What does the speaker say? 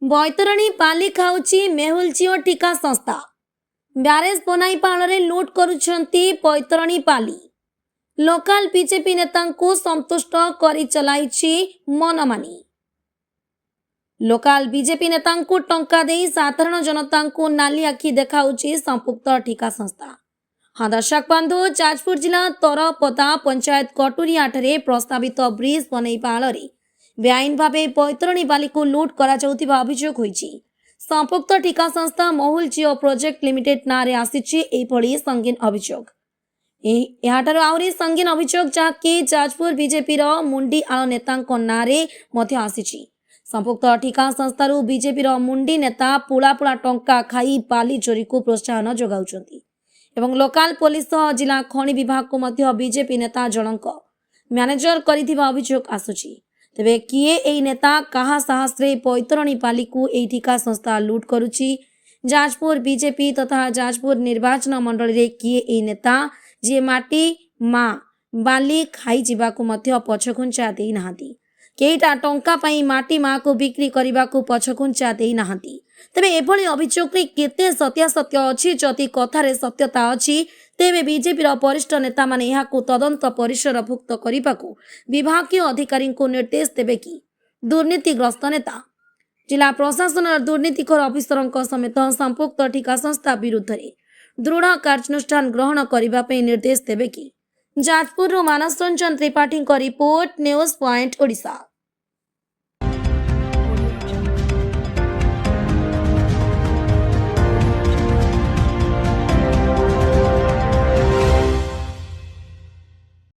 बैतरणी पाली खाऊची मेहुलचिओ ठिका संस्था। ब्यारेज बनाई पाଳରେ लुट करुछंती बैतरणी पाली। लोकल बीजेपी नेतांकु संतुष्ट करी चलाइछि मनमानी। लोकल बीजेपी नेतांकु टंका देई साधारण जनतांकु नाली आखि देखाउछि संपुक्त ठिका संस्था। हाँ दर्शक बंधु, जाजपुर जिला तरपदा पंचायत कटुरियाठरे प्रस्तावित ब्रिज बनई पाଳରେ बेआईन भावे बैतरणी बाली को लुट करा जाउथिबा अभियोग होईछि। संपुक्त ठिका संस्था महुल जिओ प्रोजेक्ट लिमिटेड नारे आसीछि एभଳି संगीन अभियोग। एहाठारो आउरी संगीन अभियोग जाकि जाजपुर बीजेपी रो मुंडी आळ नेतांको नारे मध्य आसीछि। संपुक्त ठिका संस्थारू बीजेपी रो मुंडी नेता पुला पुला टंका खाई बाली चोरी को प्रोत्साहन जोगाउछंती एवं लोकल पुलिस जिला खनि विभाग को मध्य बीजेपी नेता जनक मैनेजर करिथिबा अभियोग आसुछि। तेबे किए एई नेता कहा साहस रे बैतरणी पाली को एई ठिका संस्था लूट करुछि? जाजपुर बीजेपी तथा जाजपुर निर्वाचन मंडल रे किए एई नेता जे माटी मा बाली खाई जिबा को मध्य पछखुंचा देई नाहांती। केईटा टंका पाई माटी मा को बिक्री करिबा को पछखुंचा देई नाहांती। तेबे एभଳି अभियोग रे केते सत्यासत्य अछि? जति कथारे सत्यता अछि तेबे बीजेपी वरिष्ठ नेता माने यहाकू तदंत परिसरभुक्त करिबाकू विभागीय अधिकारी को निर्देश देबे कि? दुर्नीतिग्रस्त नेता जिला प्रशासन दुर्नीतिखोर अफिसर समेत संपुक्त ठिका संस्था विरुद्ध रे दृढ़ कार्यानुष्ठान ग्रहण करिबा पे निर्देश देबे कि? Jajpur Manas Ranjan Tripathi report, news point Odisha.